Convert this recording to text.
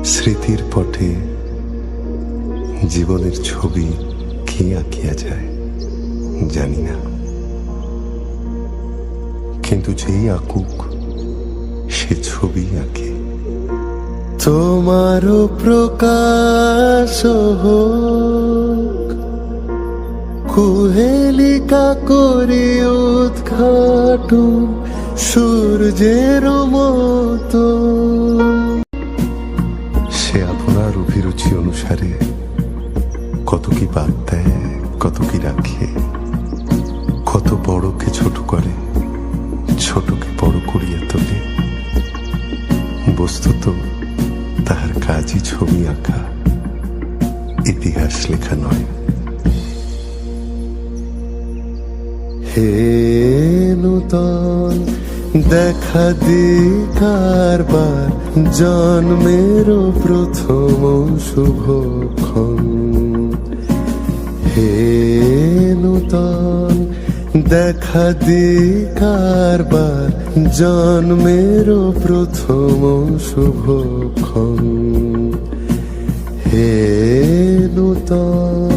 স্মৃতির পটে জীবনের ছবি কে আঁকিয়া যায় জানি না, কিন্তু যেই আঁকুক সে ছবি আঁকে। তোমারও প্রকাশ হোক, কুহেলিকা করি উদ্ঘাটন সূর্যের মতো। সে আপনার অভিরুচি অনুসারে কত কি বাদ দেয়, কত কি রাখে, কত বড়কে ছোট করে, ছোটকে বড় করিয়া তোলে। বস্তুত তাহার কাজই ছবি আঁকা, ইতিহাস লেখা নয়। হে নূতন দেখা দিকারবার, জন্মেরও প্রথম শুভক্ষণ। হে নূতন দেখা দিকারবার, জন্মেরও প্রথম শুভক্ষণ। হে নূতন।